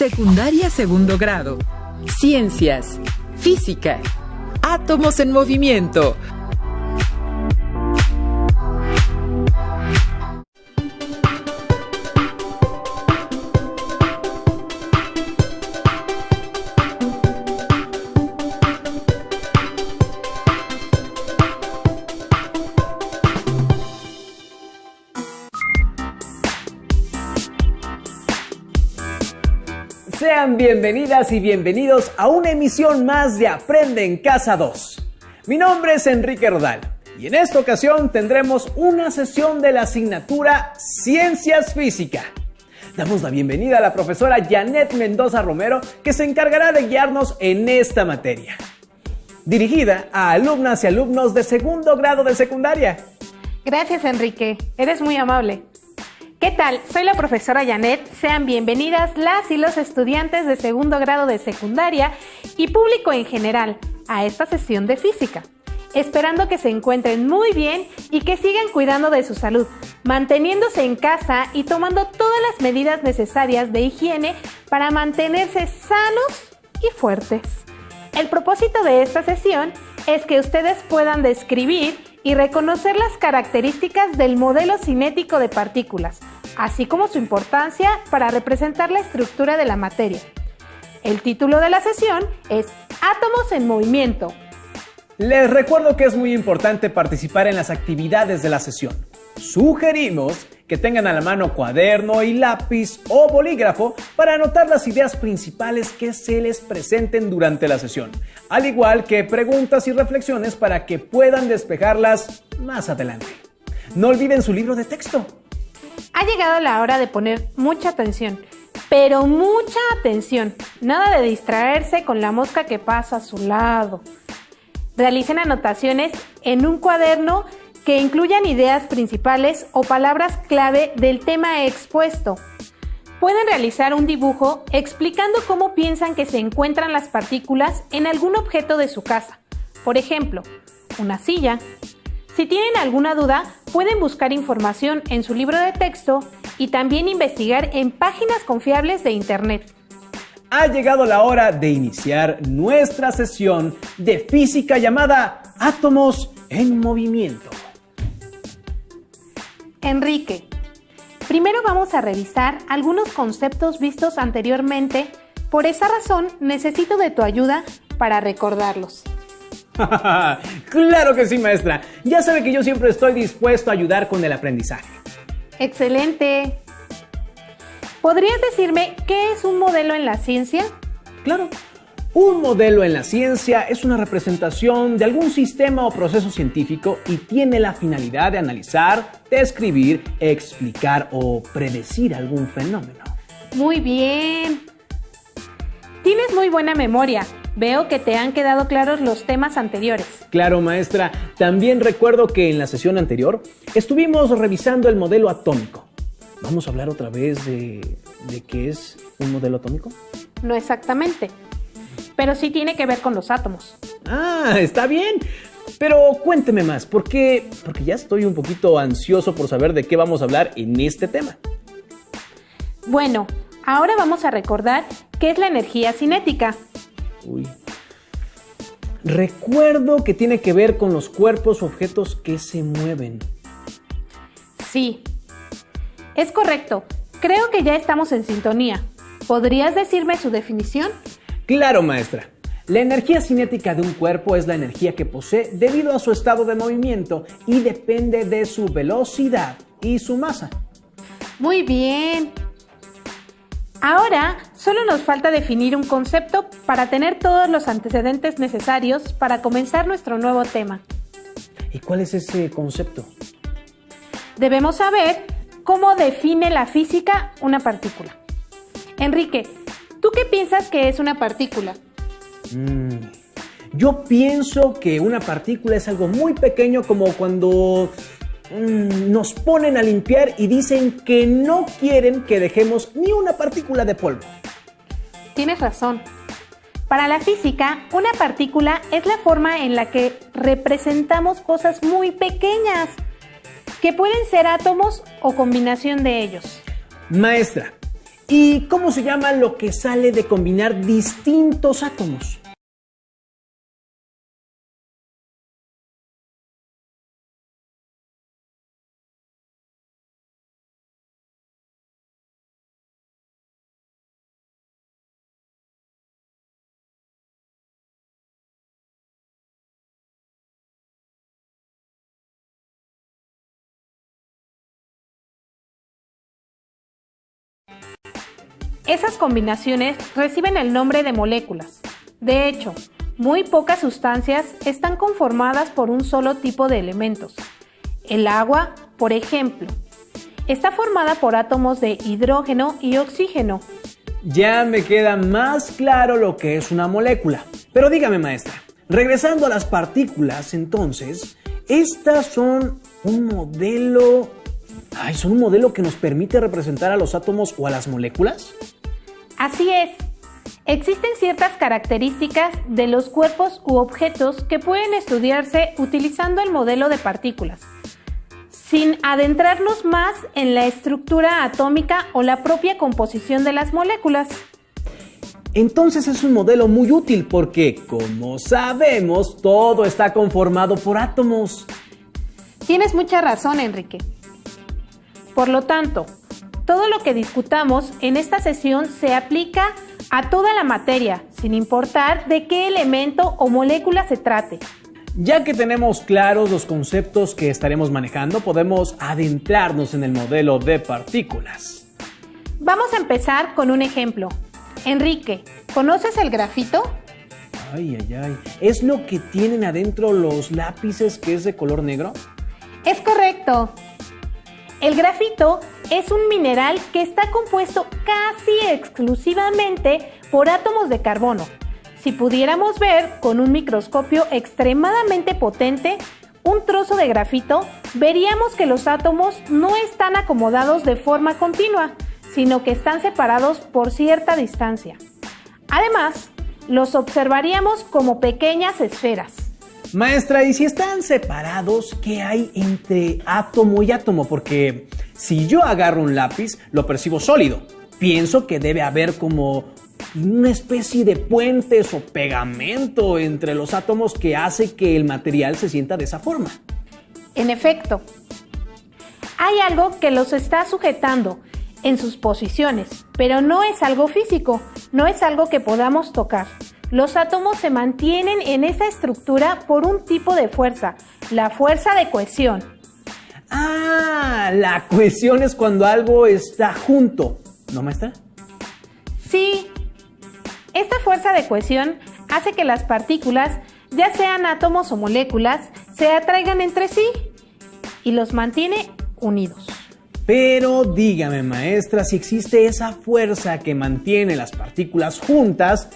Secundaria segundo grado. Ciencias. Física. Átomos en movimiento. Sean bienvenidas y bienvenidos a una emisión más de Aprende en Casa 2. Mi nombre es Enrique Rodal y en esta ocasión tendremos una sesión de la asignatura Ciencias Física. Damos la bienvenida a la profesora Janet Mendoza Romero, que se encargará de guiarnos en esta materia, dirigida a alumnas y alumnos de segundo grado de secundaria. Gracias, Enrique, eres muy amable. ¿Qué tal? Soy la profesora Janet. Sean bienvenidas las y los estudiantes de segundo grado de secundaria y público en general a esta sesión de física. Esperando que se encuentren muy bien y que sigan cuidando de su salud, manteniéndose en casa y tomando todas las medidas necesarias de higiene para mantenerse sanos y fuertes. El propósito de esta sesión es que ustedes puedan describir y reconocer las características del modelo cinético de partículas, así como su importancia para representar la estructura de la materia. El título de la sesión es Átomos en movimiento. Les recuerdo que es muy importante participar en las actividades de la sesión. Sugerimos que tengan a la mano cuaderno y lápiz o bolígrafo para anotar las ideas principales que se les presenten durante la sesión, al igual que preguntas y reflexiones para que puedan despejarlas más adelante. No olviden su libro de texto. Ha llegado la hora de poner mucha atención, pero mucha atención. Nada de distraerse con la mosca que pasa a su lado. Realicen anotaciones en un cuaderno que incluyan ideas principales o palabras clave del tema expuesto. Pueden realizar un dibujo explicando cómo piensan que se encuentran las partículas en algún objeto de su casa. Por ejemplo, una silla. Si tienen alguna duda, pueden buscar información en su libro de texto y también investigar en páginas confiables de Internet. Ha llegado la hora de iniciar nuestra sesión de física llamada Átomos en Movimiento. Enrique, primero vamos a revisar algunos conceptos vistos anteriormente. Por esa razón, necesito de tu ayuda para recordarlos. ¡Claro que sí, maestra! Ya sabe que yo siempre estoy dispuesto a ayudar con el aprendizaje. ¡Excelente! ¿Podrías decirme qué es un modelo en la ciencia? Claro. Un modelo en la ciencia es una representación de algún sistema o proceso científico y tiene la finalidad de analizar, describir, explicar o predecir algún fenómeno. Muy bien. Tienes muy buena memoria. Veo que te han quedado claros los temas anteriores. Claro, maestra. También recuerdo que en la sesión anterior estuvimos revisando el modelo atómico. ¿Vamos a hablar otra vez de qué es un modelo atómico? No exactamente, pero sí tiene que ver con los átomos. Ah, está bien. Pero cuénteme más, porque ya estoy un poquito ansioso por saber de qué vamos a hablar en este tema. Bueno, ahora vamos a recordar qué es la energía cinética. Recuerdo que tiene que ver con los cuerpos o objetos que se mueven. Sí, es correcto. Creo que ya estamos en sintonía. ¿Podrías decirme su definición? Claro, maestra. La energía cinética de un cuerpo es la energía que posee debido a su estado de movimiento y depende de su velocidad y su masa. Muy bien. Ahora solo nos falta definir un concepto para tener todos los antecedentes necesarios para comenzar nuestro nuevo tema. ¿Y cuál es ese concepto? Debemos saber cómo define la física una partícula. Enrique, ¿tú qué piensas que es una partícula? Yo pienso que una partícula es algo muy pequeño, como cuando nos ponen a limpiar y dicen que no quieren que dejemos ni una partícula de polvo. Tienes razón. Para la física, una partícula es la forma en la que representamos cosas muy pequeñas, que pueden ser átomos o combinación de ellos. Maestra, ¿Y cómo se llama lo que sale de combinar distintos átomos? Esas combinaciones reciben el nombre de moléculas. De hecho, muy pocas sustancias están conformadas por un solo tipo de elementos. El agua, por ejemplo, está formada por átomos de hidrógeno y oxígeno. Ya me queda más claro lo que es una molécula. Pero dígame, maestra, regresando a las partículas, entonces, estas son un modelo... ¿son un modelo que nos permite representar a los átomos o a las moléculas? Así es. Existen ciertas características de los cuerpos u objetos que pueden estudiarse utilizando el modelo de partículas, sin adentrarnos más en la estructura atómica o la propia composición de las moléculas. Entonces es un modelo muy útil porque, como sabemos, todo está conformado por átomos. Tienes mucha razón, Enrique. Por lo tanto, todo lo que discutamos en esta sesión se aplica a toda la materia, sin importar de qué elemento o molécula se trate. Ya que tenemos claros los conceptos que estaremos manejando, podemos adentrarnos en el modelo de partículas. Vamos a empezar con un ejemplo. Enrique, ¿conoces el grafito? Ay. ¿Es lo que tienen adentro los lápices que es de color negro? Es correcto. El grafito es un mineral que está compuesto casi exclusivamente por átomos de carbono. Si pudiéramos ver con un microscopio extremadamente potente un trozo de grafito, veríamos que los átomos no están acomodados de forma continua, sino que están separados por cierta distancia. Además, los observaríamos como pequeñas esferas. Maestra, ¿y si están separados, qué hay entre átomo y átomo? Porque si yo agarro un lápiz, lo percibo sólido. Pienso que debe haber como una especie de puentes o pegamento entre los átomos que hace que el material se sienta de esa forma. En efecto, hay algo que los está sujetando en sus posiciones, pero no es algo físico, no es algo que podamos tocar. Los átomos se mantienen en esa estructura por un tipo de fuerza, la fuerza de cohesión. La cohesión es cuando algo está junto, ¿no, maestra? Sí. Esta fuerza de cohesión hace que las partículas, ya sean átomos o moléculas, se atraigan entre sí y los mantiene unidos. Pero dígame, maestra, si existe esa fuerza que mantiene las partículas juntas,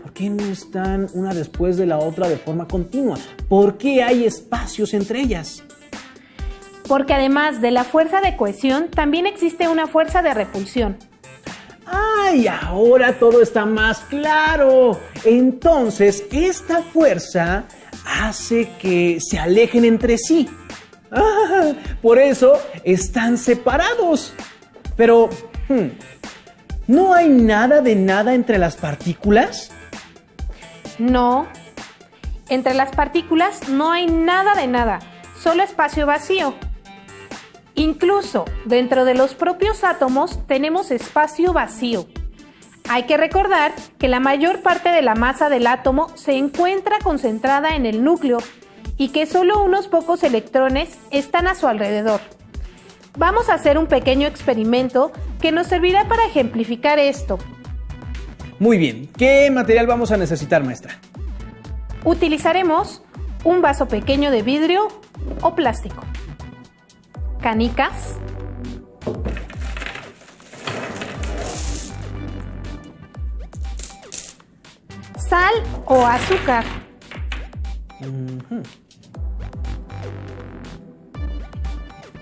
¿por qué no están una después de la otra de forma continua? ¿Por qué hay espacios entre ellas? Porque además de la fuerza de cohesión, también existe una fuerza de repulsión. Ahora todo está más claro. Entonces, esta fuerza hace que se alejen entre sí. Por eso están separados. Pero, ¿no hay nada de nada entre las partículas? No. Entre las partículas no hay nada de nada, solo espacio vacío. Incluso dentro de los propios átomos tenemos espacio vacío. Hay que recordar que la mayor parte de la masa del átomo se encuentra concentrada en el núcleo y que solo unos pocos electrones están a su alrededor. Vamos a hacer un pequeño experimento que nos servirá para ejemplificar esto. Muy bien, ¿qué material vamos a necesitar, maestra? Utilizaremos un vaso pequeño de vidrio o plástico, canicas, sal o azúcar,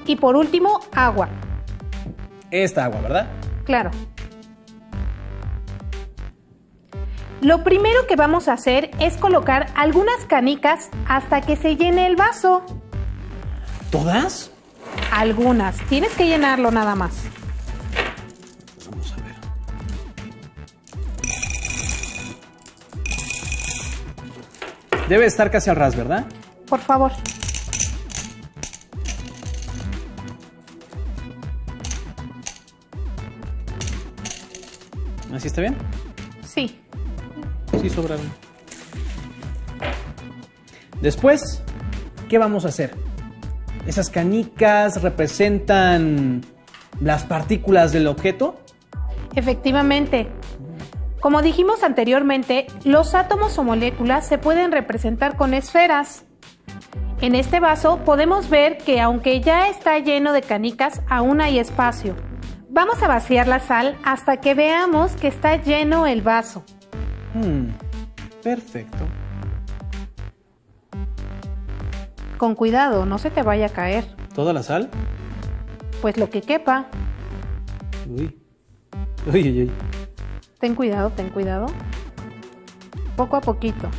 y por último, agua. Esta agua, ¿verdad? Claro. Lo primero que vamos a hacer es colocar algunas canicas hasta que se llene el vaso. ¿Todas? Algunas. Tienes que llenarlo nada más. Vamos a ver. Debe estar casi al ras, ¿verdad? Por favor. ¿Así está bien? Sí. Sí, sobraron. Después, ¿qué vamos a hacer? ¿Esas canicas representan las partículas del objeto? Efectivamente. Como dijimos anteriormente, los átomos o moléculas se pueden representar con esferas. En este vaso podemos ver que aunque ya está lleno de canicas, aún hay espacio. Vamos a vaciar la sal hasta que veamos que está lleno el vaso. Perfecto. Con cuidado, no se te vaya a caer. ¿Toda la sal? Pues lo que quepa. Uy. Uy, uy, uy. Ten cuidado, ten cuidado. Poco a poquito.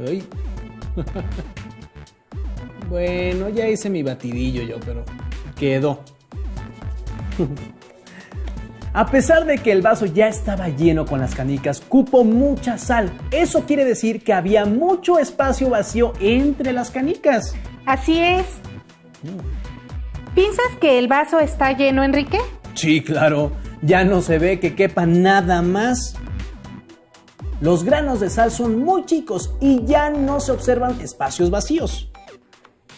Ay. Bueno, ya hice mi batidillo yo, pero quedó. A pesar de que el vaso ya estaba lleno con las canicas, cupo mucha sal. Eso quiere decir que había mucho espacio vacío entre las canicas. Así es. ¿Piensas que el vaso está lleno, Enrique? Sí, claro. Ya no se ve que quepa nada más. Los granos de sal son muy chicos y ya no se observan espacios vacíos.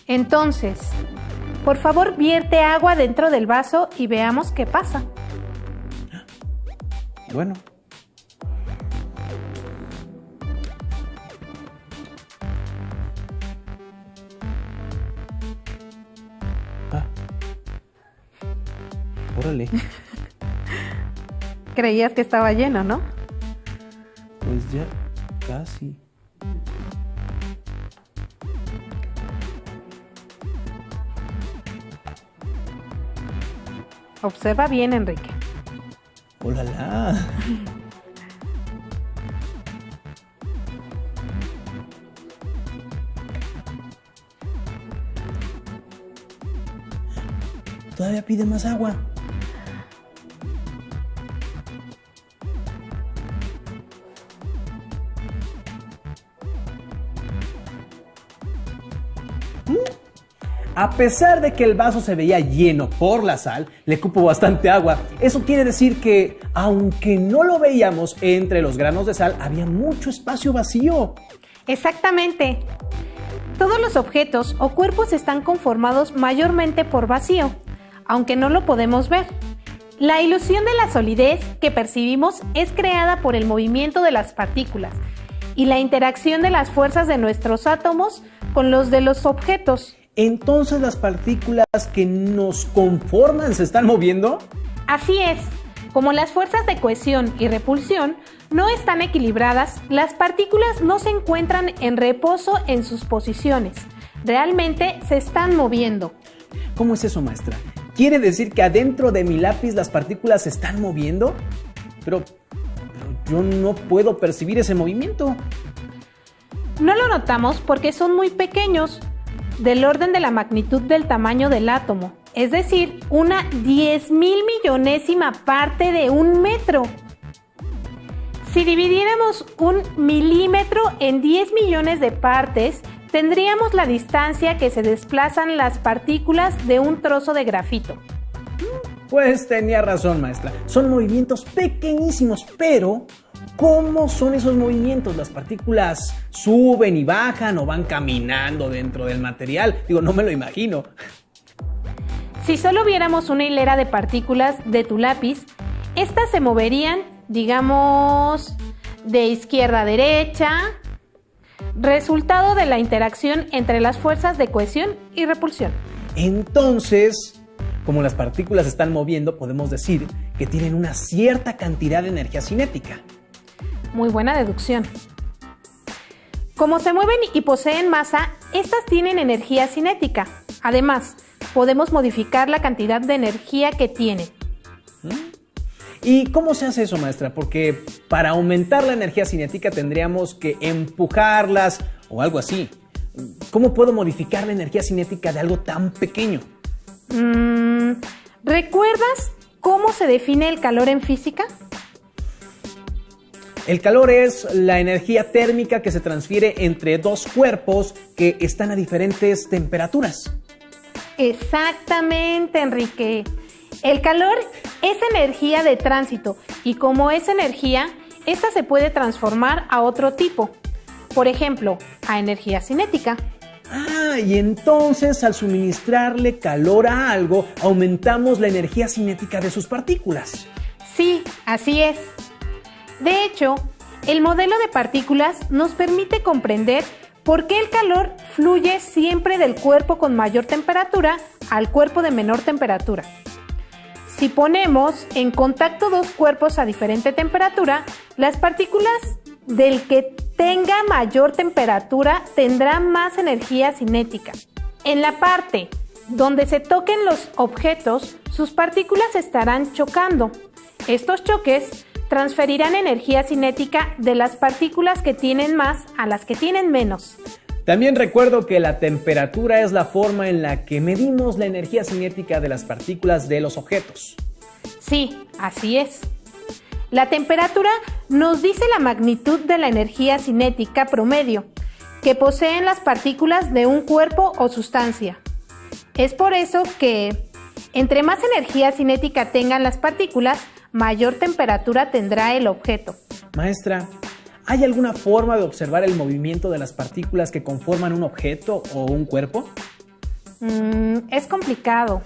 Entonces, por favor, vierte agua dentro del vaso y veamos qué pasa. Bueno. Órale. Creías que estaba lleno, ¿no? Pues ya, casi. Observa bien, Enrique. ¡Ólala! Todavía pide más agua. A pesar de que el vaso se veía lleno por la sal, le cupo bastante agua. Eso quiere decir que, aunque no lo veíamos entre los granos de sal, había mucho espacio vacío. Exactamente. Todos los objetos o cuerpos están conformados mayormente por vacío, aunque no lo podemos ver. La ilusión de la solidez que percibimos es creada por el movimiento de las partículas y la interacción de las fuerzas de nuestros átomos con los de los objetos. ¿Entonces las partículas que nos conforman se están moviendo? Así es. Como las fuerzas de cohesión y repulsión no están equilibradas, las partículas no se encuentran en reposo en sus posiciones. Realmente se están moviendo. ¿Cómo es eso, maestra? ¿Quiere decir que adentro de mi lápiz las partículas se están moviendo? Pero yo no puedo percibir ese movimiento. No lo notamos porque son muy pequeños, del orden de la magnitud del tamaño del átomo, es decir, una 10,000 millonésima parte de un metro. Si dividiéramos un milímetro en 10 millones de partes, tendríamos la distancia que se desplazan las partículas de un trozo de grafito. Pues tenía razón, maestra. Son movimientos pequeñísimos, pero ¿cómo son esos movimientos? ¿Las partículas suben y bajan o van caminando dentro del material? Digo, no me lo imagino. Si solo viéramos una hilera de partículas de tu lápiz, estas se moverían, digamos, de izquierda a derecha, resultado de la interacción entre las fuerzas de cohesión y repulsión. Entonces, como las partículas se están moviendo, podemos decir que tienen una cierta cantidad de energía cinética. Muy buena deducción. Como se mueven y poseen masa, estas tienen energía cinética. Además, podemos modificar la cantidad de energía que tienen. ¿Y cómo se hace eso, maestra? Porque para aumentar la energía cinética tendríamos que empujarlas o algo así. ¿Cómo puedo modificar la energía cinética de algo tan pequeño? ¿Recuerdas cómo se define el calor en física? El calor es la energía térmica que se transfiere entre dos cuerpos que están a diferentes temperaturas. Exactamente, Enrique. El calor es energía de tránsito y como es energía, esta se puede transformar a otro tipo. Por ejemplo, a energía cinética. Y entonces al suministrarle calor a algo, aumentamos la energía cinética de sus partículas. Sí, así es. De hecho, el modelo de partículas nos permite comprender por qué el calor fluye siempre del cuerpo con mayor temperatura al cuerpo de menor temperatura. Si ponemos en contacto dos cuerpos a diferente temperatura, las partículas del que tenga mayor temperatura tendrán más energía cinética. En la parte donde se toquen los objetos, sus partículas estarán chocando. Estos choques transferirán energía cinética de las partículas que tienen más a las que tienen menos. También recuerdo que la temperatura es la forma en la que medimos la energía cinética de las partículas de los objetos. Sí, así es. La temperatura nos dice la magnitud de la energía cinética promedio que poseen las partículas de un cuerpo o sustancia. Es por eso que, entre más energía cinética tengan las partículas, mayor temperatura tendrá el objeto. Maestra, ¿hay alguna forma de observar el movimiento de las partículas que conforman un objeto o un cuerpo? Es complicado.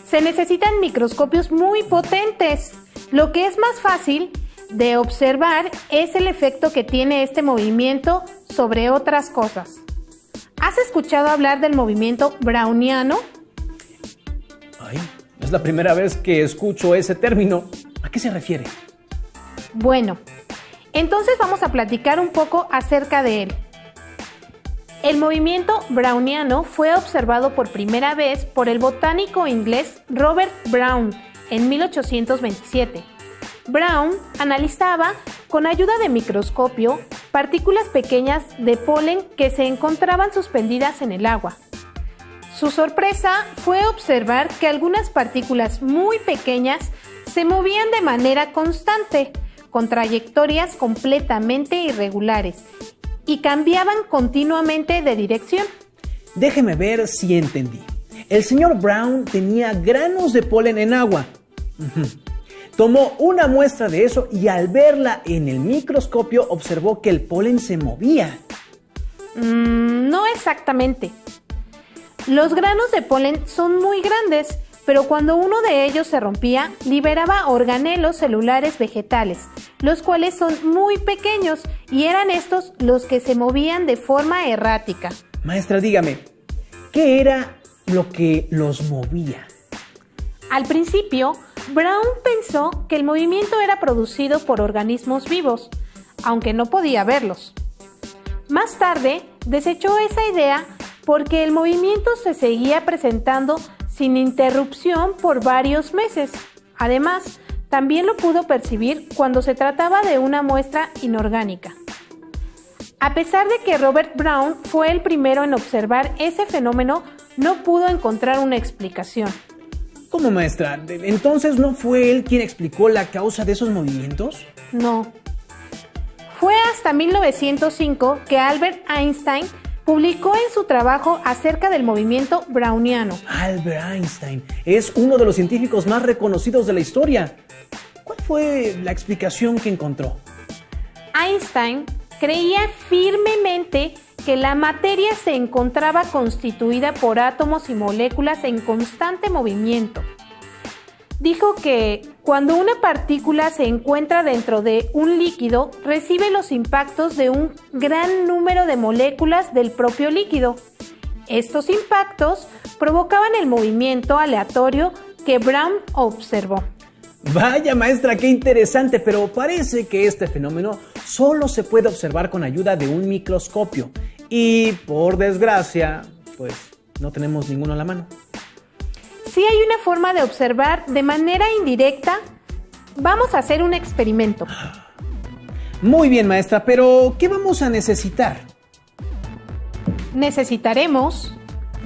Se necesitan microscopios muy potentes. Lo que es más fácil de observar es el efecto que tiene este movimiento sobre otras cosas. ¿Has escuchado hablar del movimiento browniano? Es la primera vez que escucho ese término. ¿A qué se refiere? Bueno, entonces vamos a platicar un poco acerca de él. El movimiento browniano fue observado por primera vez por el botánico inglés Robert Brown en 1827. Brown analizaba con ayuda de microscopio partículas pequeñas de polen que se encontraban suspendidas en el agua. Su sorpresa fue observar que algunas partículas muy pequeñas se movían de manera constante, con trayectorias completamente irregulares, y cambiaban continuamente de dirección. Déjeme ver si entendí. El señor Brown tenía granos de polen en agua. Tomó una muestra de eso y al verla en el microscopio observó que el polen se movía. No exactamente. Los granos de polen son muy grandes, pero cuando uno de ellos se rompía, liberaba organelos celulares vegetales, los cuales son muy pequeños y eran estos los que se movían de forma errática. Maestra, dígame, ¿qué era lo que los movía? Al principio, Brown pensó que el movimiento era producido por organismos vivos, aunque no podía verlos. Más tarde, desechó esa idea porque el movimiento se seguía presentando sin interrupción por varios meses. Además, también lo pudo percibir cuando se trataba de una muestra inorgánica. A pesar de que Robert Brown fue el primero en observar ese fenómeno, no pudo encontrar una explicación. ¿Cómo, maestra? ¿Entonces no fue él quien explicó la causa de esos movimientos? No. Fue hasta 1905 que Albert Einstein publicó en su trabajo acerca del movimiento browniano. Albert Einstein es uno de los científicos más reconocidos de la historia. ¿Cuál fue la explicación que encontró? Einstein creía firmemente que la materia se encontraba constituida por átomos y moléculas en constante movimiento. Dijo que cuando una partícula se encuentra dentro de un líquido, recibe los impactos de un gran número de moléculas del propio líquido. Estos impactos provocaban el movimiento aleatorio que Brown observó. Vaya, maestra, qué interesante, pero parece que este fenómeno solo se puede observar con ayuda de un microscopio. Y, por desgracia, pues no tenemos ninguno a la mano. Sí hay una forma de observar de manera indirecta Vamos a hacer un experimento. Muy bien, maestra, pero ¿qué vamos a necesitar? Necesitaremos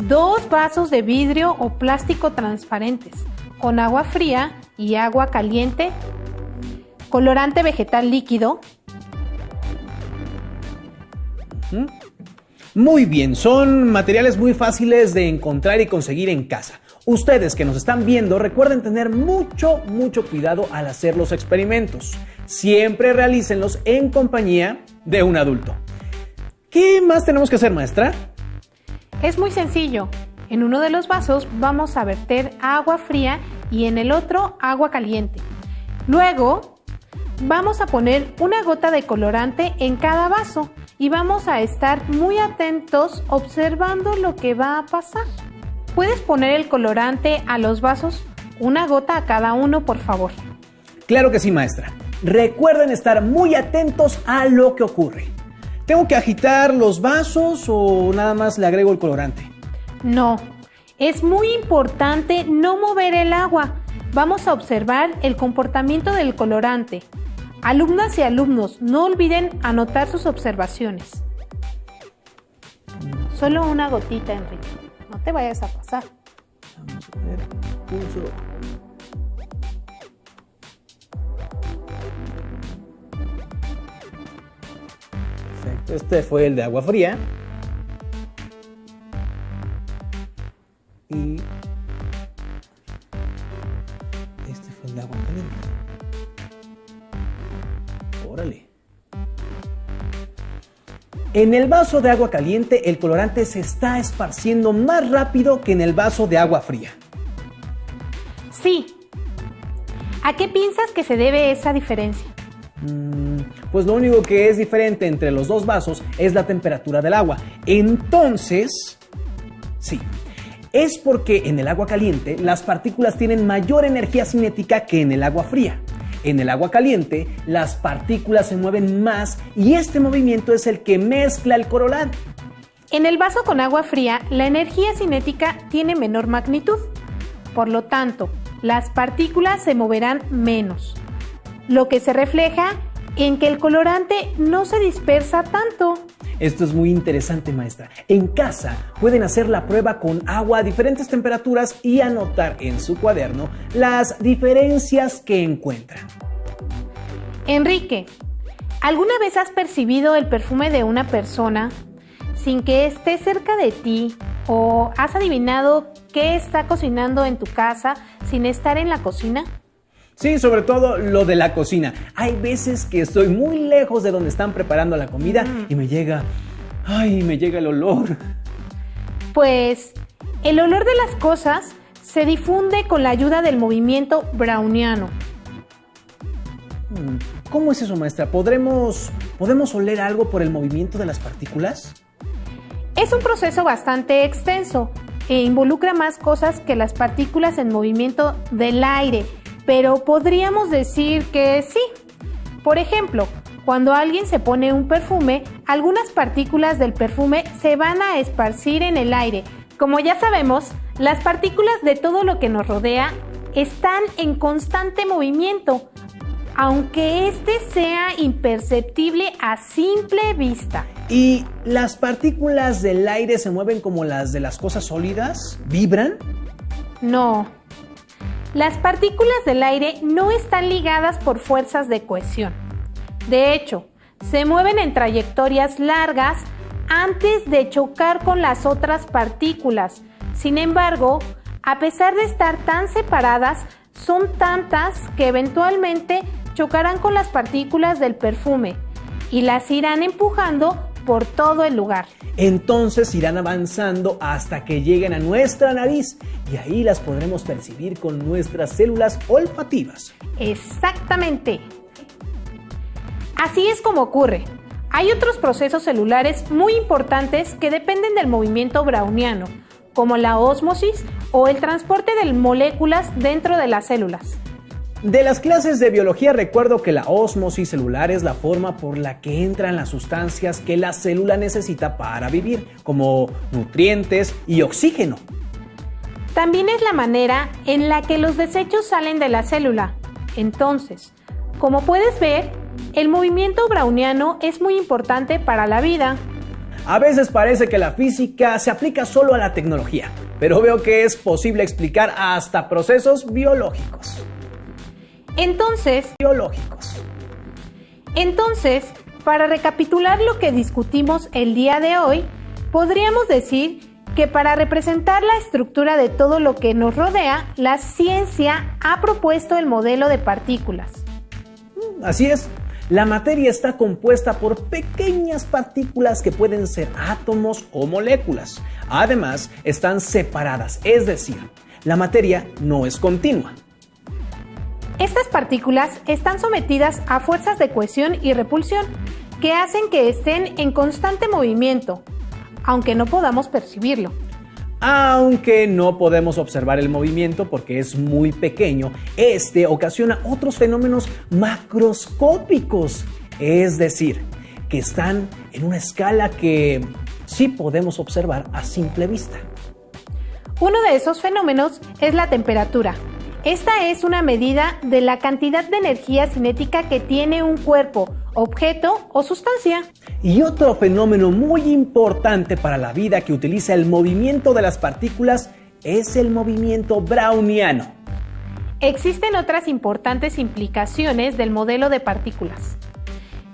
2 vasos de vidrio o plástico transparentes con agua fría y agua caliente, colorante vegetal líquido. Muy bien, son materiales muy fáciles de encontrar y conseguir en casa. Ustedes que nos están viendo, recuerden tener mucho cuidado al hacer los experimentos. Siempre realícenlos en compañía de un adulto. ¿Qué más tenemos que hacer, maestra? Es muy sencillo. En uno de los vasos vamos a verter agua fría y en el otro agua caliente. Luego vamos a poner una gota de colorante en cada vaso y vamos a estar muy atentos observando lo que va a pasar. ¿Puedes poner el colorante a los vasos? Una gota a cada uno, por favor. Claro que sí, maestra. Recuerden estar muy atentos a lo que ocurre. ¿Tengo que agitar los vasos o nada más le agrego el colorante? No, es muy importante no mover el agua. Vamos a observar el comportamiento del colorante. Alumnas y alumnos, no olviden anotar sus observaciones. Solo una gotita, Enrique. No te vayas a pasar. Vamos a ver, pulso. Perfecto, este fue el de agua fría. Y este fue el de agua caliente. Órale. En el vaso de agua caliente, el colorante se está esparciendo más rápido que en el vaso de agua fría. Sí. ¿A qué piensas que se debe esa diferencia? Pues lo único que es diferente entre los dos vasos es la temperatura del agua. Entonces, sí, es porque en el agua caliente las partículas tienen mayor energía cinética que en el agua fría. En el agua caliente, las partículas se mueven más y este movimiento es el que mezcla el colorante. En el vaso con agua fría, la energía cinética tiene menor magnitud. Por lo tanto, las partículas se moverán menos, lo que se refleja en que el colorante no se dispersa tanto. Esto es muy interesante, maestra. En casa pueden hacer la prueba con agua a diferentes temperaturas y anotar en su cuaderno las diferencias que encuentran. Enrique, ¿alguna vez has percibido el perfume de una persona sin que esté cerca de ti? ¿O has adivinado qué está cocinando en tu casa sin estar en la cocina? Sí, sobre todo lo de la cocina. Hay veces que estoy muy lejos de donde están preparando la comida y me llega el olor. Pues el olor de las cosas se difunde con la ayuda del movimiento browniano. ¿Cómo es eso, maestra? ¿Podemos oler algo por el movimiento de las partículas? Es un proceso bastante extenso e involucra más cosas que las partículas en movimiento del aire, pero podríamos decir que sí. Por ejemplo, cuando alguien se pone un perfume, algunas partículas del perfume se van a esparcir en el aire. Como ya sabemos, las partículas de todo lo que nos rodea están en constante movimiento, aunque este sea imperceptible a simple vista. ¿Y las partículas del aire se mueven como las de las cosas sólidas? ¿Vibran? No. Las partículas del aire no están ligadas por fuerzas de cohesión. De hecho, se mueven en trayectorias largas antes de chocar con las otras partículas. Sin embargo, a pesar de estar tan separadas, son tantas que eventualmente chocarán con las partículas del perfume y las irán empujando por todo el lugar. Entonces irán avanzando hasta que lleguen a nuestra nariz y ahí las podremos percibir con nuestras células olfativas. Exactamente. Así es como ocurre. Hay otros procesos celulares muy importantes que dependen del movimiento browniano, como la ósmosis o el transporte de moléculas dentro de las células. De las clases de biología recuerdo que la ósmosis celular es la forma por la que entran las sustancias que la célula necesita para vivir, como nutrientes y oxígeno. También es la manera en la que los desechos salen de la célula, Entonces, como puedes ver, el movimiento browniano es muy importante para la vida. A veces parece que la física se aplica solo a la tecnología, pero veo que es posible explicar hasta procesos biológicos. Entonces, para recapitular lo que discutimos el día de hoy, podríamos decir que para representar la estructura de todo lo que nos rodea, la ciencia ha propuesto el modelo de partículas. Así es, la materia está compuesta por pequeñas partículas que pueden ser átomos o moléculas. Además, están separadas, es decir, la materia no es continua. Estas partículas están sometidas a fuerzas de cohesión y repulsión que hacen que estén en constante movimiento, aunque no podamos percibirlo. Aunque no podemos observar el movimiento porque es muy pequeño, este ocasiona otros fenómenos macroscópicos, es decir, que están en una escala que sí podemos observar a simple vista. Uno de esos fenómenos es la temperatura. Esta es una medida de la cantidad de energía cinética que tiene un cuerpo, objeto o sustancia. Y otro fenómeno muy importante para la vida que utiliza el movimiento de las partículas es el movimiento browniano. Existen otras importantes implicaciones del modelo de partículas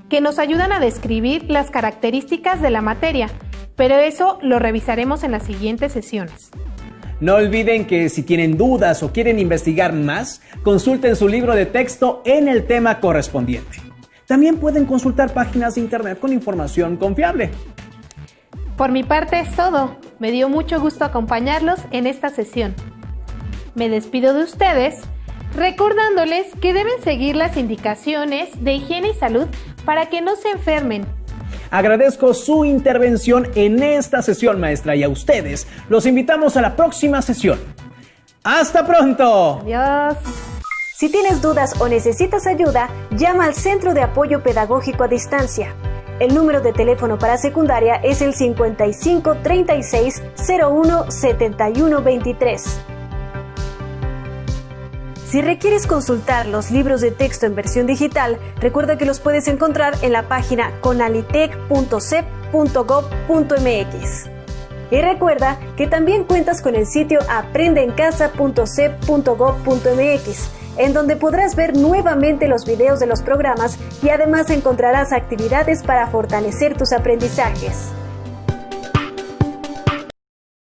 que nos ayudan a describir las características de la materia, pero eso lo revisaremos en las siguientes sesiones. No olviden que si tienen dudas o quieren investigar más, consulten su libro de texto en el tema correspondiente. También pueden consultar páginas de internet con información confiable. Por mi parte es todo. Me dio mucho gusto acompañarlos en esta sesión. Me despido de ustedes recordándoles que deben seguir las indicaciones de higiene y salud para que no se enfermen. Agradezco su intervención en esta sesión, maestra, y a ustedes los invitamos a la próxima sesión. ¡Hasta pronto! Adiós. Si tienes dudas o necesitas ayuda, llama al Centro de Apoyo Pedagógico a Distancia. El número de teléfono para secundaria es el 55 36 01 71 23. Si requieres consultar los libros de texto en versión digital, recuerda que los puedes encontrar en la página conalitec.cep.gov.mx. Y recuerda que también cuentas con el sitio aprendeencasa.cep.gov.mx, en donde podrás ver nuevamente los videos de los programas y además encontrarás actividades para fortalecer tus aprendizajes.